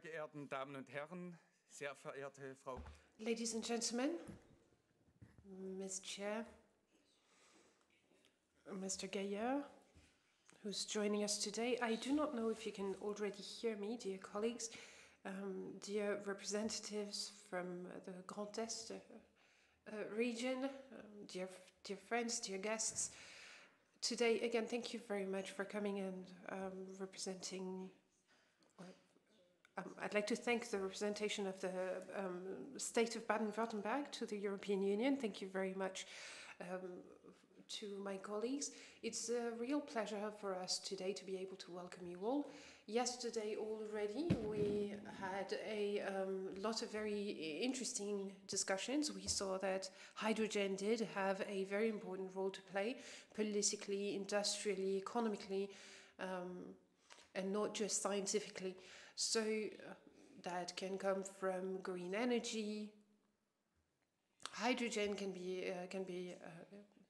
Geehrten Damen und Herren, sehr verehrte Frau. Ladies and gentlemen, Ms. Chair, Mr. Geier, who's joining us today. I do not know if you can already hear me, dear colleagues, dear representatives from the Grand Est region, dear friends, dear guests. Today, again, thank you very much for coming and representing. I'd like to thank the representation of the State of Baden-Württemberg to the European Union. Thank you very much to my colleagues. It's a real pleasure for us today to be able to welcome you all. Yesterday already we had a lot of very interesting discussions. We saw that hydrogen did have a very important role to play politically, industrially, economically, and not just scientifically. So that can come from green energy. Hydrogen can be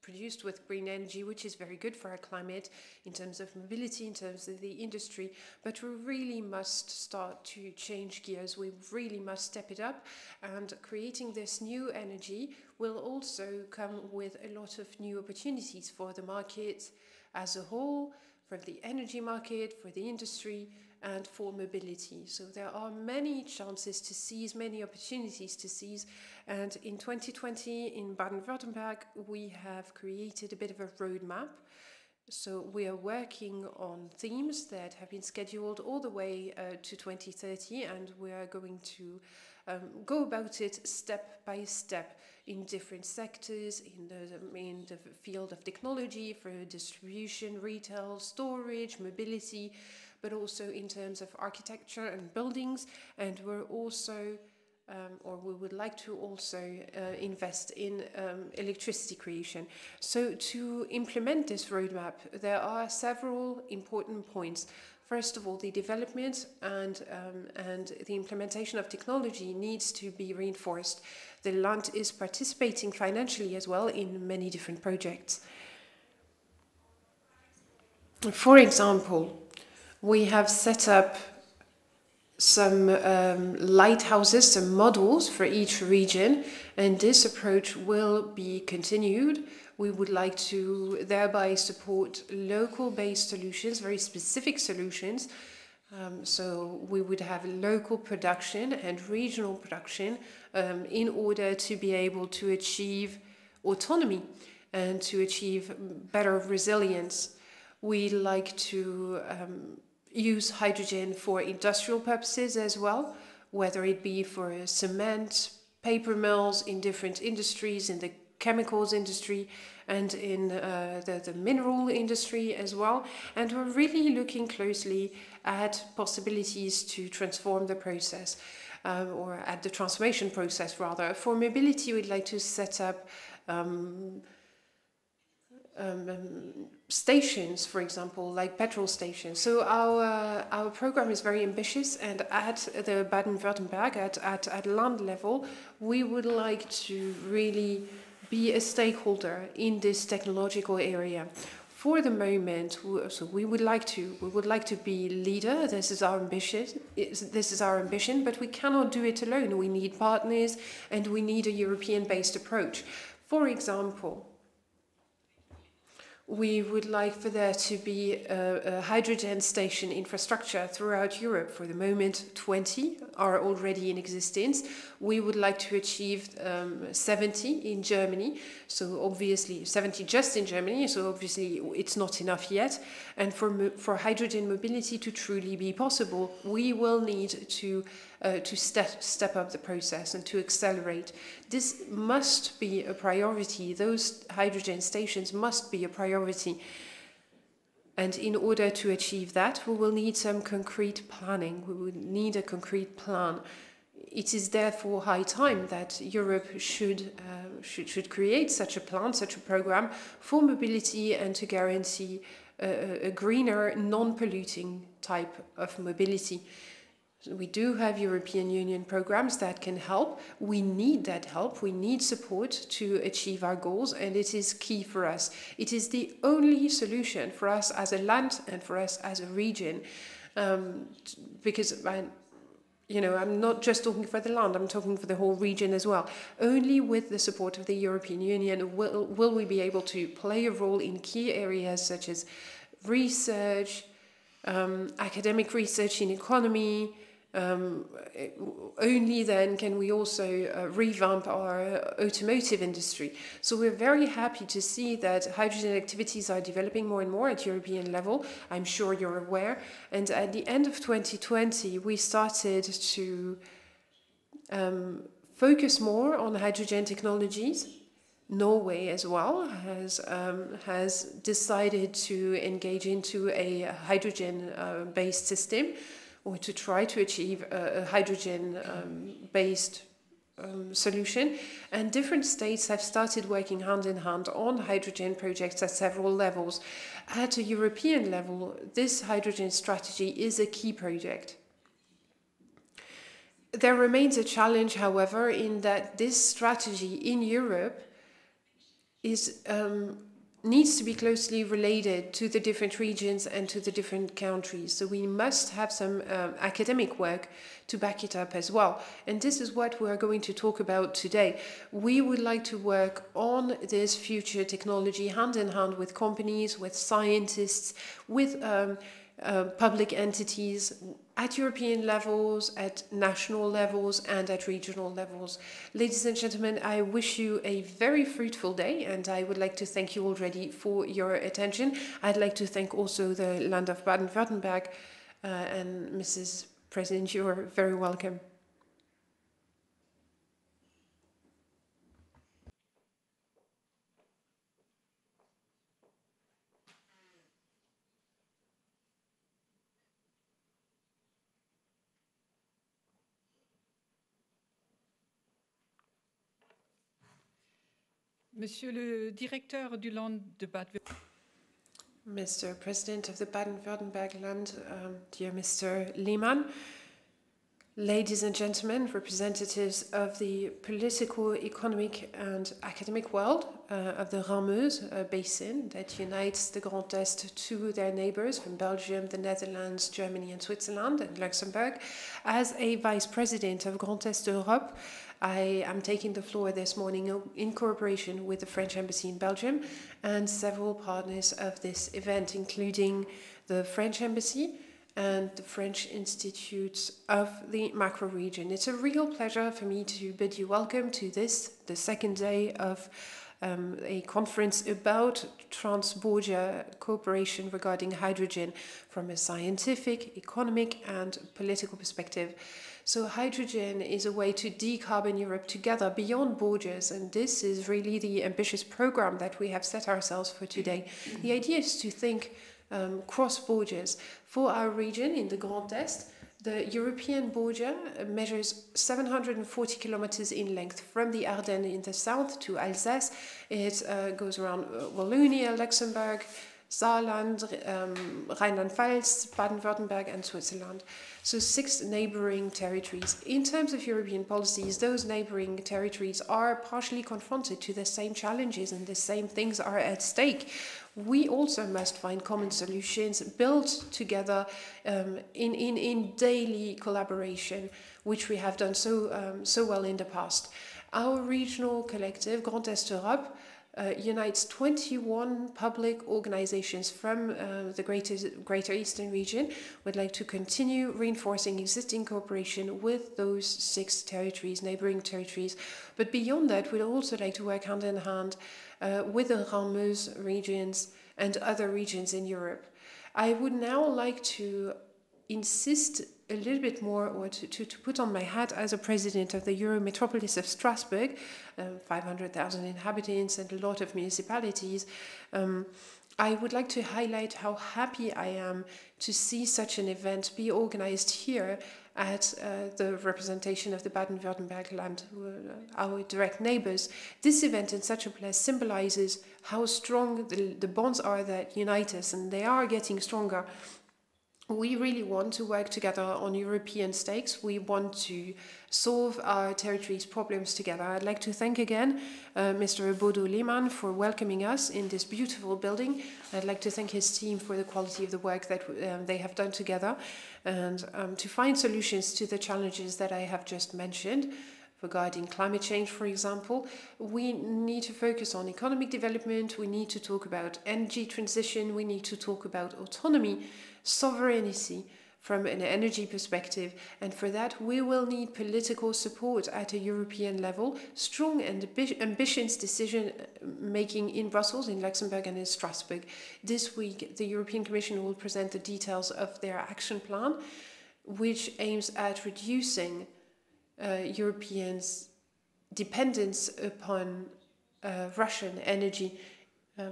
produced with green energy, which is very good for our climate in terms of mobility, in terms of the industry. But we really must start to change gears. We really must step it up. And creating this new energy will also come with a lot of new opportunities for the market as a whole, for the energy market, for the industry, and for mobility. So there are many chances to seize, many opportunities to seize. And in 2020 in Baden-Württemberg, we have created a bit of a roadmap. So we are working on themes that have been scheduled all the way to 2030, and we are going to go about it step by step in different sectors, in the field of technology, for distribution, retail, storage, mobility, but also in terms of architecture and buildings. And we're also, we would like to also invest in electricity creation. So to implement this roadmap, there are several important points. First of all, the development and the implementation of technology needs to be reinforced. The land is participating financially as well in many different projects. For example, we have set up some lighthouses, some models for each region, and this approach will be continued. We would like to thereby support local-based solutions, very specific solutions. So we would have local production and regional production in order to be able to achieve autonomy and to achieve better resilience. We like to use hydrogen for industrial purposes as well, whether it be for cement, paper mills in different industries, in the chemicals industry and in the mineral industry as well. And we're really looking closely at possibilities to transform the process, or at the transformation process rather. For mobility, we'd like to set up stations, for example, like petrol stations. So our program is very ambitious, and at the Baden-Württemberg, at land level, we would like to really be a stakeholder in this technological area. For the moment, so we would like to be leader. This is our ambition, but we cannot do it alone. We need partners, and we need a European-based approach. For example, we would like for there to be a hydrogen station infrastructure throughout Europe. For the moment, 20 are already in existence. We would like to achieve 70 in Germany. So obviously 70 just in Germany. So obviously it's not enough yet. And for hydrogen mobility to truly be possible, we will need to step up the process and to accelerate. This must be a priority. Those hydrogen stations must be a priority. And in order to achieve that, we will need some concrete planning. We will need a concrete plan. It is therefore high time that Europe should create such a plan, such a program for mobility, and to guarantee a greener, non-polluting type of mobility. We do have European Union programs that can help. We need that help. We need support to achieve our goals, and it is key for us. It is the only solution for us as a land and for us as a region, because I'm not just talking for the land, I'm talking for the whole region as well. Only with the support of the European Union will we be able to play a role in key areas such as research, academic research in economy. Only then can we also revamp our automotive industry. So we're very happy to see that hydrogen activities are developing more and more at European level. I'm sure you're aware. And at the end of 2020, we started to focus more on hydrogen technologies. Norway as well has decided to engage into a hydrogen-based system, or to try to achieve a hydrogen-based solution. And different states have started working hand in hand on hydrogen projects at several levels. At a European level, this hydrogen strategy is a key project. There remains a challenge, however, in that this strategy in Europe needs to be closely related to the different regions and to the different countries. So we must have some academic work to back it up as well. And this is what we're going to talk about today. We would like to work on this future technology hand in hand with companies, with scientists, with public entities at European levels, at national levels, and at regional levels. Ladies and gentlemen, I wish you a very fruitful day, and I would like to thank you already for your attention. I'd like to thank also the Land of Baden-Württemberg, and Mrs. President, you are very welcome. Monsieur le directeur du Land de Baden-Württemberg. Mr. President of the Baden-Württemberg Land, dear Mr. Lehmann, ladies and gentlemen, representatives of the political, economic and academic world of the Rhin-Meuse basin that unites the Grand Est to their neighbors from Belgium, the Netherlands, Germany and Switzerland and Luxembourg. As a Vice President of Grand Est-Europe, I am taking the floor this morning in cooperation with the French Embassy in Belgium and several partners of this event, including the French Embassy and the French Institutes of the Macro Region. It's a real pleasure for me to bid you welcome to this, the second day of a conference about trans-border cooperation regarding hydrogen from a scientific, economic and political perspective. So hydrogen is a way to decarbon Europe together beyond borders, and this is really the ambitious program that we have set ourselves for today. The idea is to think cross borders. For our region in the Grand Est, the European border measures 740 kilometers in length from the Ardennes in the south to Alsace. It goes around Wallonia, Luxembourg, Saarland, Rheinland-Pfalz, Baden-Württemberg and Switzerland. So 6 neighboring territories. In terms of European policies, those neighboring territories are partially confronted to the same challenges and the same things are at stake. We also must find common solutions built together in daily collaboration, which we have done so well in the past. Our regional collective, Grand Est-Europe, unites 21 public organizations from the Greater Eastern region. We'd like to continue reinforcing existing cooperation with those 6 territories, neighboring territories. But beyond that, we'd also like to work hand in hand with the Rhin-Meuse regions and other regions in Europe. I would now like to insist a little bit more, or to put on my hat as a president of the Eurométropole of Strasbourg, 500,000 inhabitants and a lot of municipalities. I would like to highlight how happy I am to see such an event be organized here at the representation of the Baden-Württemberg land, our direct neighbors. This event in such a place symbolizes how strong the bonds are that unite us, and they are getting stronger. we really want to work together on European stakes. We want to solve our territory's problems together. I'd like to thank again Mr. Bodo Lehmann for welcoming us in this beautiful building. I'd like to thank his team for the quality of the work that they have done together, and to find solutions to the challenges that I have just mentioned. Regarding climate change, for example, we need to focus on economic development, we need to talk about energy transition, we need to talk about autonomy, sovereignty from an energy perspective, and for that we will need political support at a European level, strong and ambitious decision making in Brussels, in Luxembourg and in Strasbourg. This week the European Commission will present the details of their action plan, which aims at reducing Europeans' dependence upon Russian energy.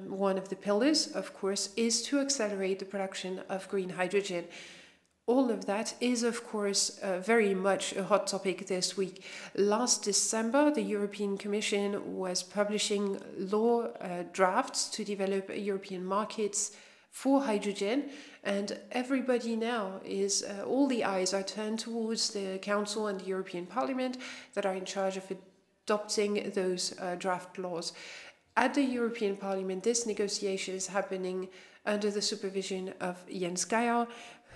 One of the pillars, of course, is to accelerate the production of green hydrogen. All of that is, of course, very much a hot topic this week. Last December, the European Commission was publishing law drafts to develop European markets for hydrogen, and everybody now is, all the eyes are turned towards the Council and the European Parliament that are in charge of adopting those draft laws. At the European Parliament, this negotiation is happening under the supervision of Jens Geier,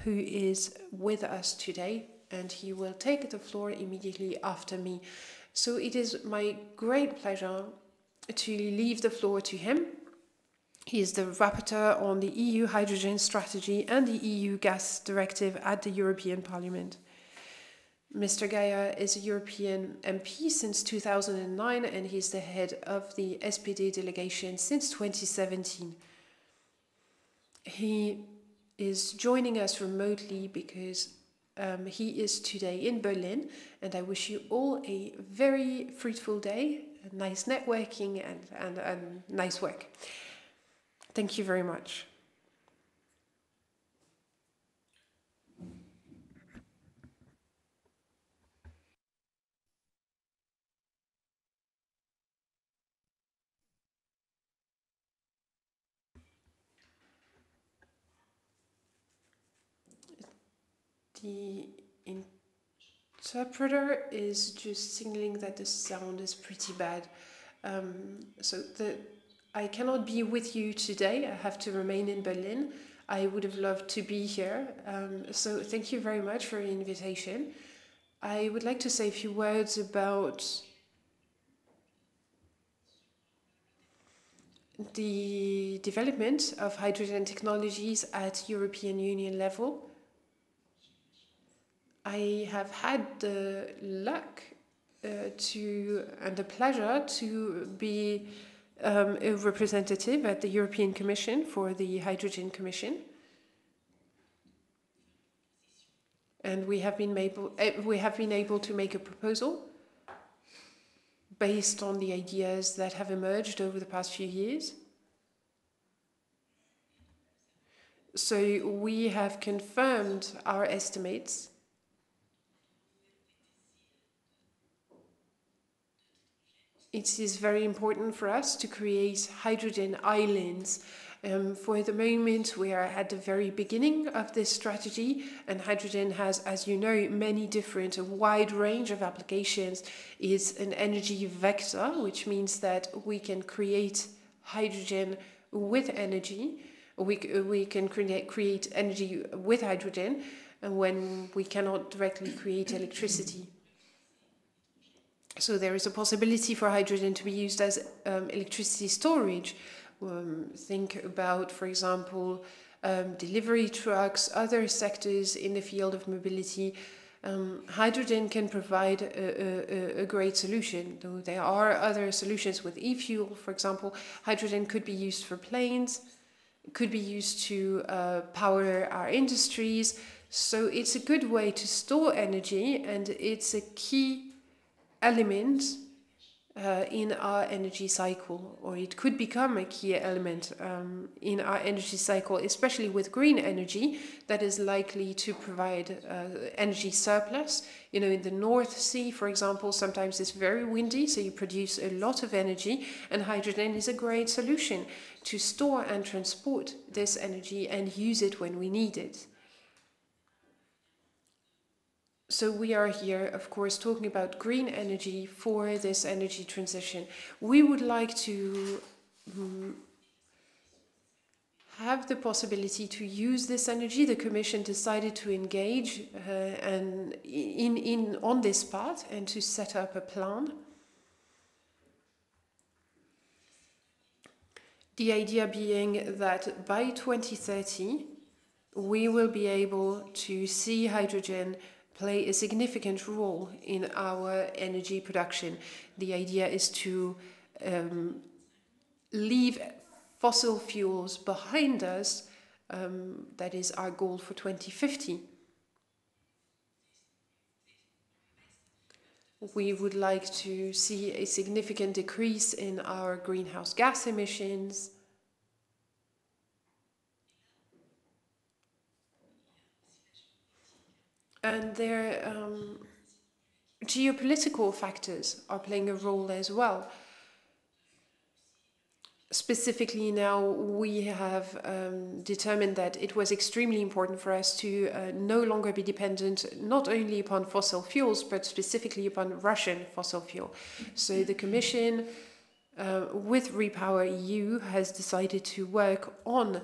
who is with us today, and he will take the floor immediately after me. So it is my great pleasure to leave the floor to him. He is the rapporteur on the EU hydrogen strategy and the EU gas directive at the European Parliament. Mr. Geier is a European MP since 2009, and he's the head of the SPD delegation since 2017. He is joining us remotely because he is today in Berlin, and I wish you all a very fruitful day, a nice networking and nice work. Thank you very much. The interpreter is just signaling that the sound is pretty bad. I cannot be with you today. I have to remain in Berlin. I would have loved to be here. So thank you very much for your invitation. I would like to say a few words about the development of hydrogen technologies at European Union level. I have had the luck and the pleasure to be a representative at the European Commission for the Hydrogen Commission. And we have been able to make a proposal based on the ideas that have emerged over the past few years. So we have confirmed our estimates . It is very important for us to create hydrogen islands. For the moment, we are at the very beginning of this strategy, and hydrogen has, as you know, many different, a wide range of applications. It's an energy vector, which means that we can create hydrogen with energy. We can create energy with hydrogen when we cannot directly create electricity. So there is a possibility for hydrogen to be used as electricity storage. Think about, for example, delivery trucks, other sectors in the field of mobility. Hydrogen can provide a great solution, though there are other solutions with e-fuel. For example, hydrogen could be used for planes, could be used to power our industries. So it's a good way to store energy, and it's a key element in our energy cycle, or it could become a key element in our energy cycle, especially with green energy that is likely to provide energy surplus. You know, in the North Sea, for example, sometimes it's very windy, so you produce a lot of energy, and hydrogen is a great solution to store and transport this energy and use it when we need it. So we are here, of course, talking about green energy for this energy transition. We would like to have the possibility to use this energy. The Commission decided to engage on this path and to set up a plan. The idea being that by 2030, we will be able to see hydrogen play a significant role in our energy production. The idea is to leave fossil fuels behind us. That is our goal for 2050. We would like to see a significant decrease in our greenhouse gas emissions. And their geopolitical factors are playing a role as well. Specifically now, we have determined that it was extremely important for us to no longer be dependent not only upon fossil fuels, but specifically upon Russian fossil fuel. So the Commission, with Repower EU, has decided to work on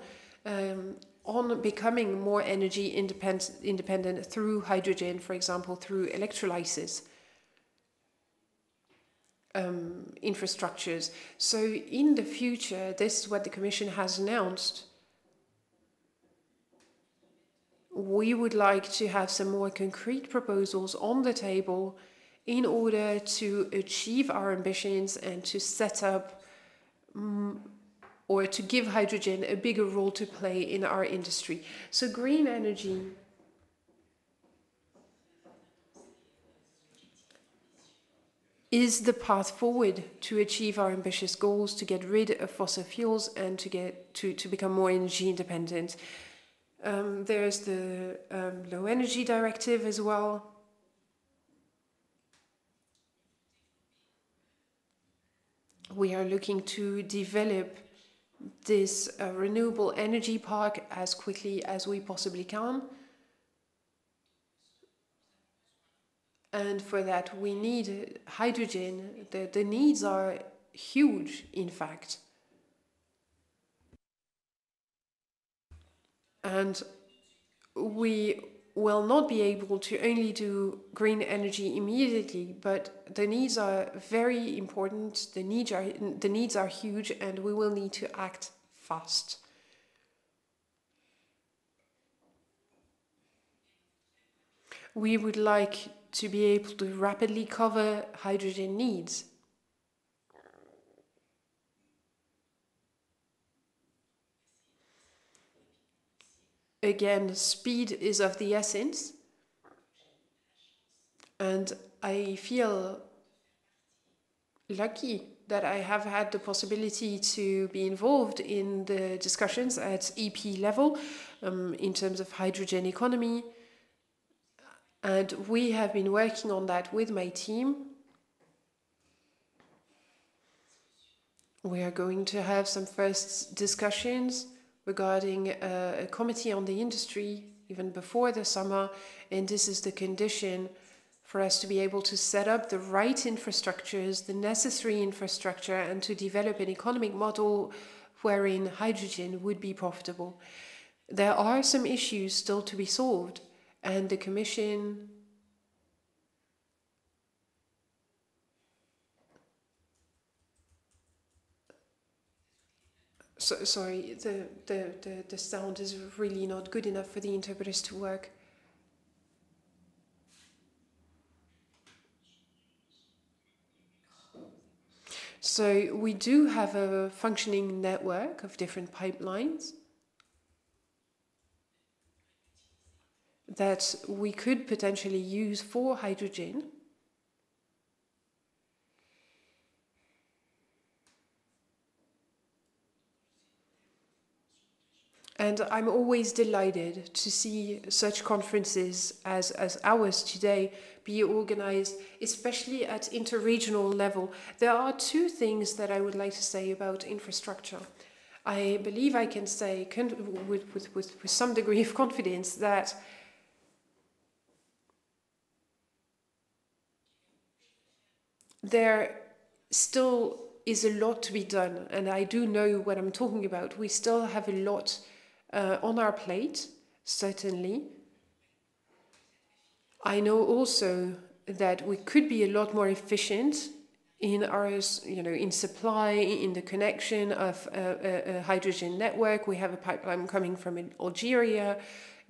becoming more energy independent through hydrogen, for example, through electrolysis infrastructures. So in the future, this is what the Commission has announced. We would like to have some more concrete proposals on the table in order to achieve our ambitions and to set up or to give hydrogen a bigger role to play in our industry. So green energy is the path forward to achieve our ambitious goals, to get rid of fossil fuels and to become more energy independent. There's the low energy directive as well. We are looking to develop this renewable energy park as quickly as we possibly can. And for that, we need hydrogen. The needs are huge, in fact. And we will not be able to only do green energy immediately, but the needs are very important. The needs are huge, and we will need to act fast. We would like to be able to rapidly cover hydrogen needs. Again, speed is of the essence, and I feel lucky that I have had the possibility to be involved in the discussions at EP level in terms of hydrogen economy. And we have been working on that with my team. We are going to have some first discussions regarding a committee on the industry even before the summer, and this is the condition for us to be able to set up the right infrastructures, the necessary infrastructure, and to develop an economic model wherein hydrogen would be profitable. There are some issues still to be solved, and the Commission sorry, the sound is really not good enough for the interpreters to work. So we do have a functioning network of different pipelines that we could potentially use for hydrogen. And I'm always delighted to see such conferences as ours today be organized, especially at interregional level. There are two things that I would like to say about infrastructure. I believe I can say with some degree of confidence that there still is a lot to be done, and I do know what I'm talking about. We still have a lot on our plate, certainly. I know also that we could be a lot more efficient in our, in supply, in the connection of a hydrogen network. We have a pipeline coming from Algeria,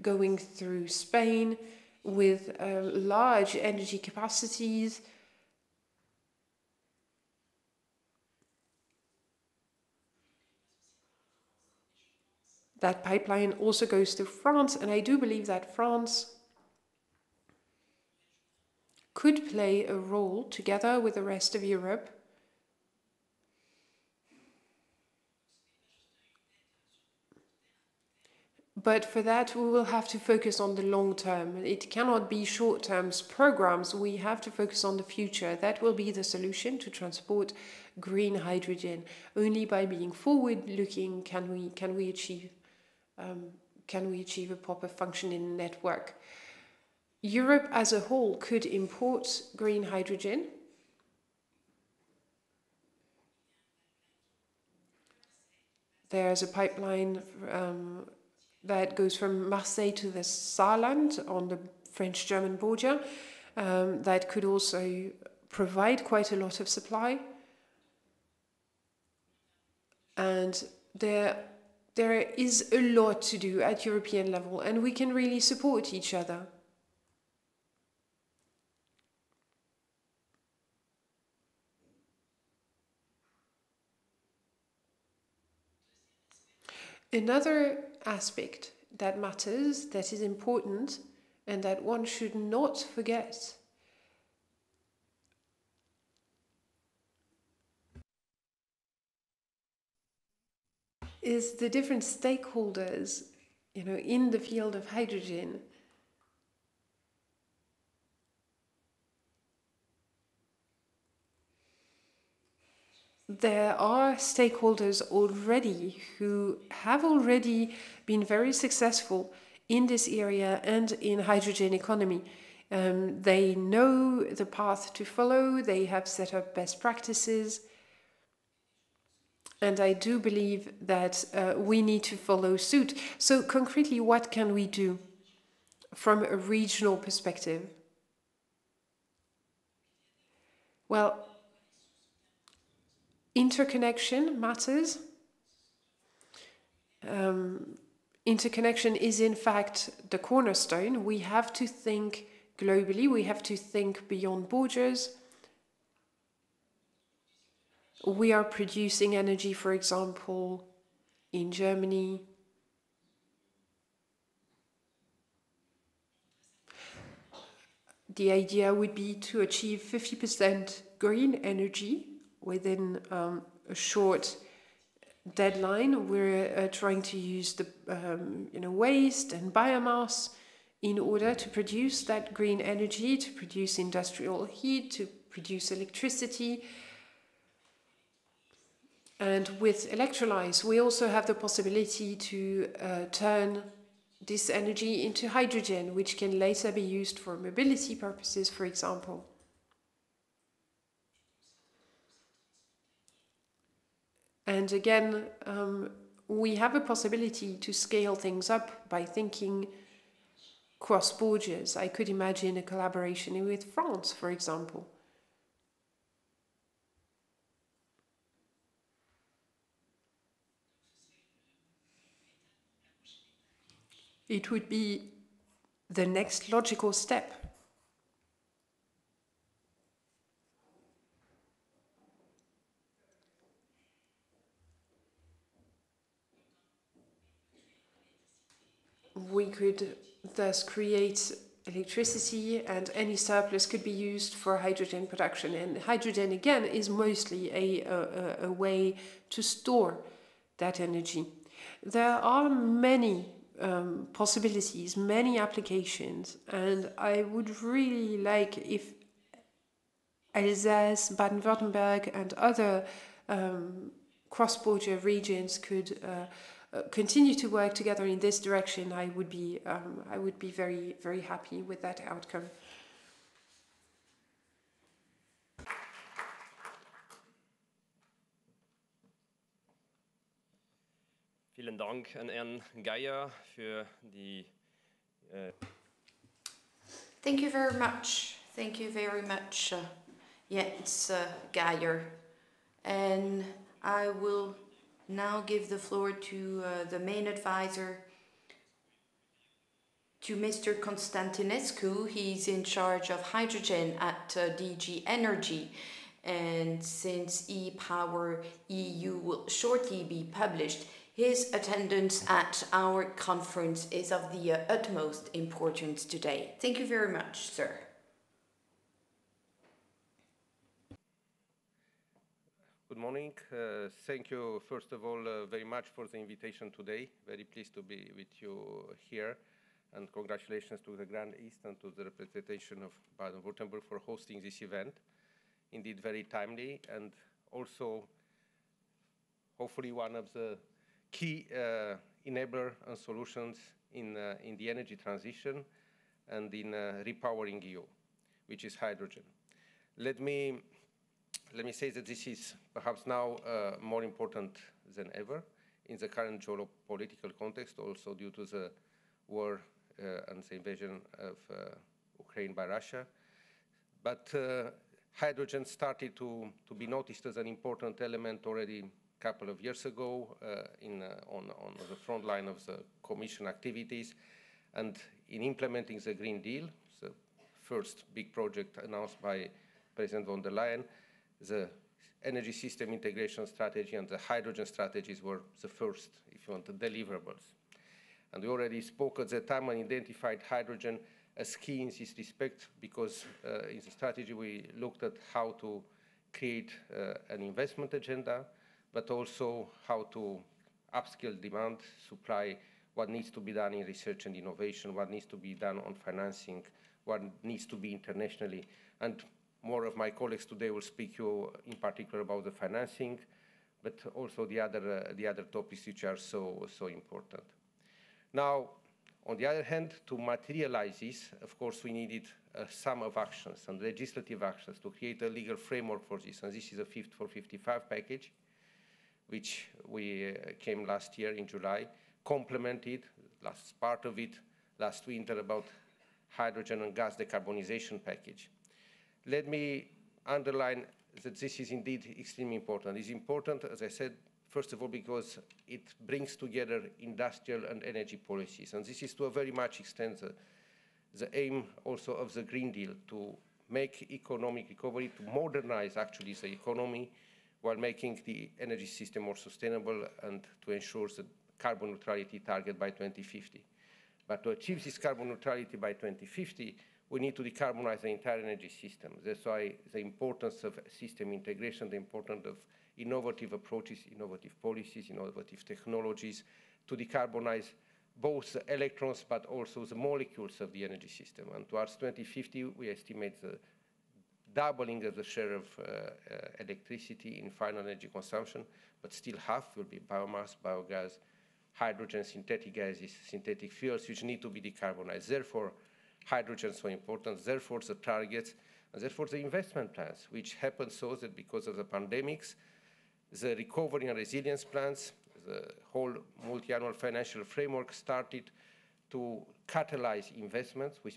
going through Spain, with large energy capacities. That pipeline also goes to France, and I do believe that France could play a role together with the rest of Europe but for that we will have to focus on the long term. It cannot be short-term programs. We have to focus on the future. That will be the solution to transport green hydrogen. Only by being forward-looking can we achieve a proper functioning network. Europe as a whole could import green hydrogen. There's a pipeline that goes from Marseille to the Saarland on the French-German border that could also provide quite a lot of supply. And there is a lot to do at European level, and we can really support each other. Another aspect that matters, that is important, and that one should not forget is the different stakeholders, in the field of hydrogen. There are stakeholders already who have already been very successful in this area and in hydrogen economy. They know the path to follow, they have set up best practices, and I do believe that we need to follow suit. So concretely, what can we do from a regional perspective? Well, interconnection matters. Interconnection is in fact the cornerstone. We have to think globally, we have to think beyond borders. We are producing energy, for example, in Germany. The idea would be to achieve 50% green energy within a short deadline. We're trying to use the waste and biomass in order to produce that green energy, to produce industrial heat, to produce electricity. And with electrolyze, we also have the possibility to turn this energy into hydrogen, which can later be used for mobility purposes, for example. And again, we have a possibility to scale things up by thinking cross borders. I could imagine a collaboration with France, for example. It would be the next logical step. We could thus create electricity, and any surplus could be used for hydrogen production. And hydrogen, again, is mostly a way to store that energy. There are many possibilities, many applications, and I would really like if Alsace, Baden-Württemberg, and other cross-border regions could continue to work together in this direction. I would be very, very happy with that outcome. Dank an Herrn Geier für die Thank you very much. Thank you very much, Jens Geier. And I will now give the floor to the main advisor, to Mr. Constantinescu. He's in charge of hydrogen at DG Energy. And since e-Power EU will shortly be published, his attendance at our conference is of the utmost importance today. Thank you very much, sir. Good morning. Thank you, first of all, very much for the invitation today. Very pleased to be with you here. And congratulations to the Grand East and to the representation of Baden-Württemberg for hosting this event. Indeed, very timely, and also hopefully one of the key enabler and solutions in the energy transition and in repowering EU, which is hydrogen. Let me say that this is perhaps now more important than ever in the current geopolitical context, also due to the war and the invasion of Ukraine by Russia. But hydrogen started to be noticed as an important element already a couple of years ago on the front line of the Commission activities, and in implementing the Green Deal, the first big project announced by President von der Leyen, the energy system integration strategy and the hydrogen strategies were the first, if you want, the deliverables. And we already spoke at the time and identified hydrogen as key in this respect, because in the strategy we looked at how to create an investment agenda, but also how to upscale demand, supply, what needs to be done in research and innovation, what needs to be done on financing, what needs to be internationally. And more of my colleagues today will speak to you in particular about the financing, but also the other topics which are so important. Now, on the other hand, to materialize this, of course, we needed a sum of actions and legislative actions to create a legal framework for this. And this is a 54-55 package, which we came last year in July, complemented, last part of it, last winter, about hydrogen and gas decarbonization package. Let me underline that this is indeed extremely important. It's important, as I said, first of all, because it brings together industrial and energy policies. And this is to a very much extent the aim also of the Green Deal, to make economic recovery, to modernize actually the economy while making the energy system more sustainable and to ensure the carbon neutrality target by 2050. But to achieve this carbon neutrality by 2050, we need to decarbonize the entire energy system. That's why the importance of system integration, the importance of innovative approaches, innovative policies, innovative technologies to decarbonize both the electrons but also the molecules of the energy system. And towards 2050, we estimate the doubling of the share of electricity in final energy consumption, but still half will be biomass, biogas, hydrogen, synthetic gases, synthetic fuels, which need to be decarbonized. Therefore, hydrogen is so important, therefore the targets, and therefore the investment plans, which happen so that because of the pandemics, the recovery and resilience plans, the whole multi-annual financial framework started to catalyze investments. We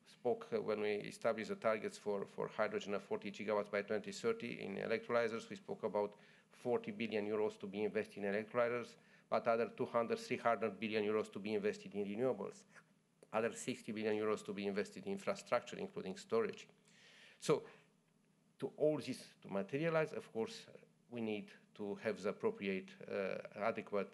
spoke when we established the targets for hydrogen of 40 gigawatts by 2030 in electrolyzers. We spoke about 40 billion euros to be invested in electrolyzers, but other 200, 300 billion euros to be invested in renewables, other 60 billion euros to be invested in infrastructure, including storage. So to all this to materialize, of course, we need to have the appropriate, adequate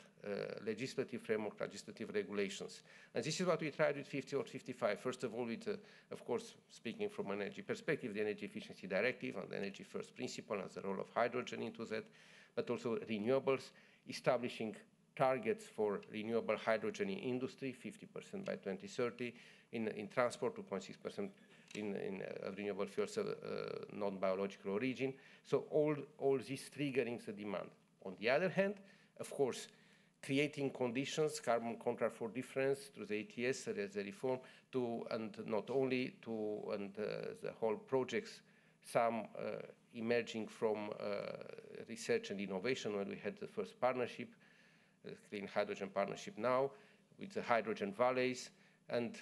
legislative framework, legislative regulations. And this is what we tried with 50 or 55. First of all, with, of course, speaking from an energy perspective, the Energy Efficiency Directive and the Energy First Principle and the role of hydrogen into that, but also renewables, establishing targets for renewable hydrogen in industry, 50% by 2030, in transport, 2.6% in renewable fuels of non-biological origin. So all this triggering the demand. On the other hand, of course, creating conditions, carbon contract for difference through the ETS, the reform, and not only the whole projects, some emerging from research and innovation when we had the first partnership, Clean Hydrogen Partnership now, with the hydrogen valleys, and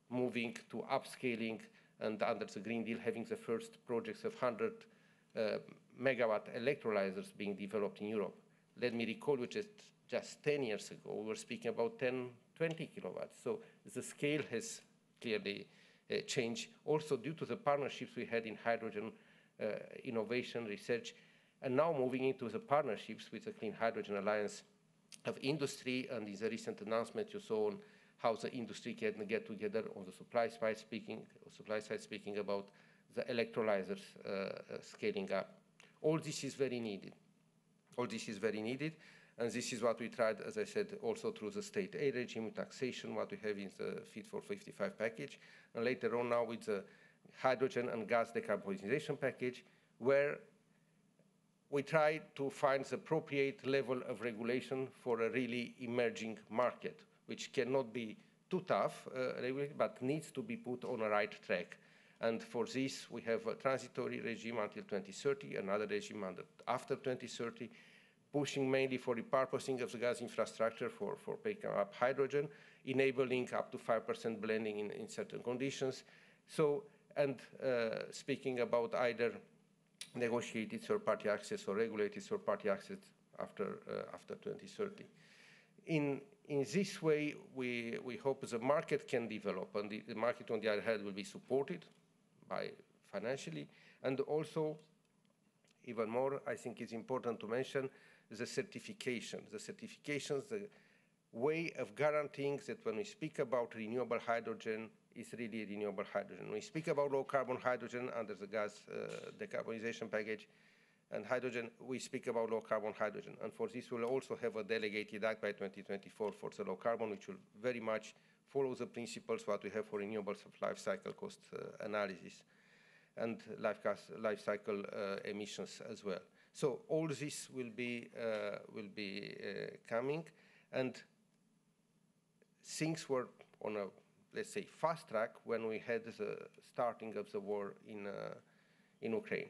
moving to upscaling, and under the Green Deal having the first projects of 100 megawatt electrolyzers being developed in Europe. Let me recall you just 10 years ago, we were speaking about 10, 20 kilowatts. So the scale has clearly changed, also due to the partnerships we had in hydrogen innovation, research, and now moving into the partnerships with the Clean Hydrogen Alliance of Industry, and in the recent announcement you saw on how the industry can get together on the supply side speaking about the electrolyzers scaling up. All this is very needed. All this is very needed, and this is what we tried, as I said, also through the state aid regime, taxation, what we have in the Fit for 55 package, and later on now with the hydrogen and gas decarbonization package, where we try to find the appropriate level of regulation for a really emerging market, which cannot be too tough, but needs to be put on a right track. And for this, we have a transitory regime until 2030, another regime after 2030, pushing mainly for repurposing of the gas infrastructure for picking up hydrogen, enabling up to 5% blending in certain conditions. So, and speaking about either negotiated third-party access or regulated third-party access after 2030. In this way, we hope the market can develop, and the market, on the other hand, will be supported by financially, and also, even more, I think it's important to mention the certification. The certifications, the way of guaranteeing that when we speak about renewable hydrogen, is really renewable hydrogen. When we speak about low-carbon hydrogen under the gas decarbonization package and hydrogen, we speak about low-carbon hydrogen. And for this, we'll also have a delegated act by 2024 for the low-carbon, which will very much follow the principles what we have for renewables of life cycle cost analysis and life cycle emissions as well. So all this will be coming, and things were on a, let's say, fast track when we had the starting of the war in Ukraine.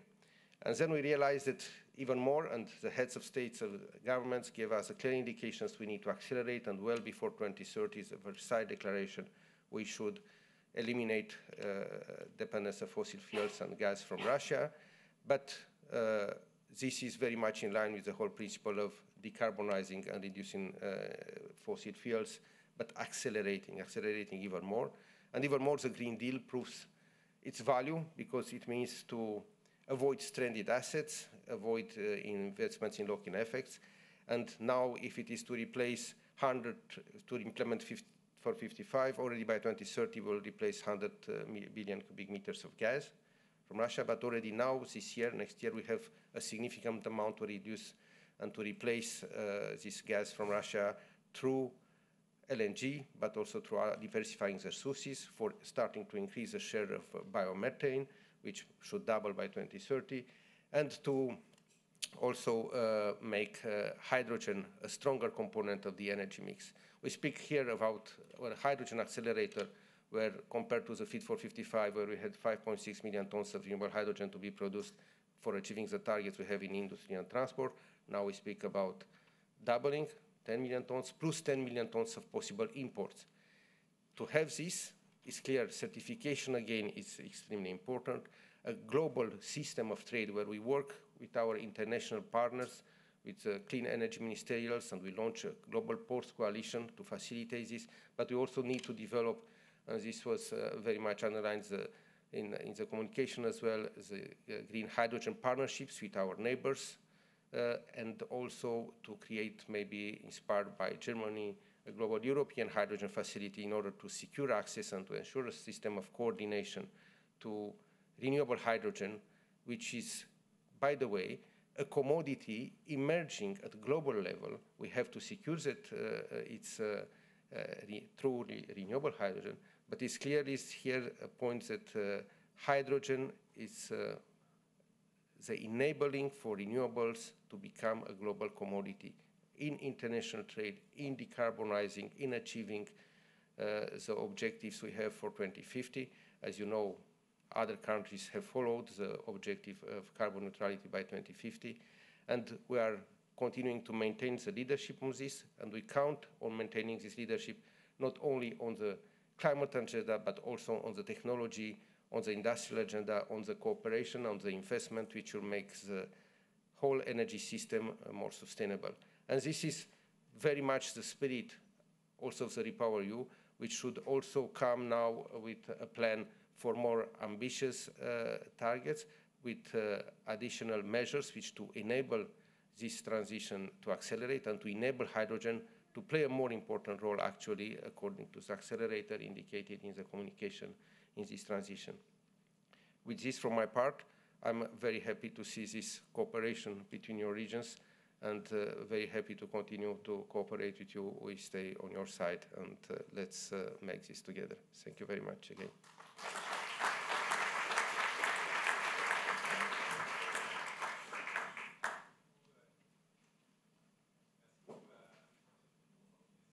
And then we realized that even more, and the heads of states and governments gave us a clear indications we need to accelerate, and well before 2030, the Versailles Declaration, we should eliminate dependence of fossil fuels and gas from Russia. But this is very much in line with the whole principle of decarbonizing and reducing fossil fuels, but accelerating even more. And even more, the Green Deal proves its value, because it means to avoid stranded assets, avoid investments in lock-in effects. And now, if it is to replace 100, to implement for 55, already by 2030, we'll replace 100 billion cubic meters of gas from Russia. But already now, this year, next year, we have a significant amount to reduce and to replace this gas from Russia through LNG, but also through diversifying the sources, for starting to increase the share of biomethane, which should double by 2030, and to also make hydrogen a stronger component of the energy mix. We speak here about a hydrogen accelerator, where compared to the Fit for 55, where we had 5.6 million tons of renewable hydrogen to be produced for achieving the targets we have in industry and transport, now we speak about doubling, 10 million tons, plus 10 million tons of possible imports. To have this, it's clear certification, again, is extremely important. A global system of trade where we work with our international partners, with clean energy ministerials, and we launch a global ports coalition to facilitate this. But we also need to develop, and this was very much underlined in the communication as well, the green hydrogen partnerships with our neighbors, and also to create, maybe inspired by Germany, a global European hydrogen facility in order to secure access and to ensure a system of coordination to renewable hydrogen, which is, by the way, a commodity emerging at global level. We have to secure that it's truly renewable hydrogen, but it's clearly here a point that hydrogen is the enabling for renewables to become a global commodity in international trade, in decarbonizing, in achieving the objectives we have for 2050. As you know, other countries have followed the objective of carbon neutrality by 2050, and we are continuing to maintain the leadership on this, and we count on maintaining this leadership not only on the climate agenda, but also on the technology, on the industrial agenda, on the cooperation, on the investment, which will make the whole energy system more sustainable. And this is very much the spirit also of the REPowerEU, which should also come now with a plan for more ambitious targets, with additional measures which to enable this transition to accelerate and to enable hydrogen to play a more important role, actually, according to the accelerator indicated in the communication in this transition. With this, from my part, I'm very happy to see this cooperation between your regions, and very happy to continue to cooperate with you. We stay on your side, and let's make this together. Thank you very much again.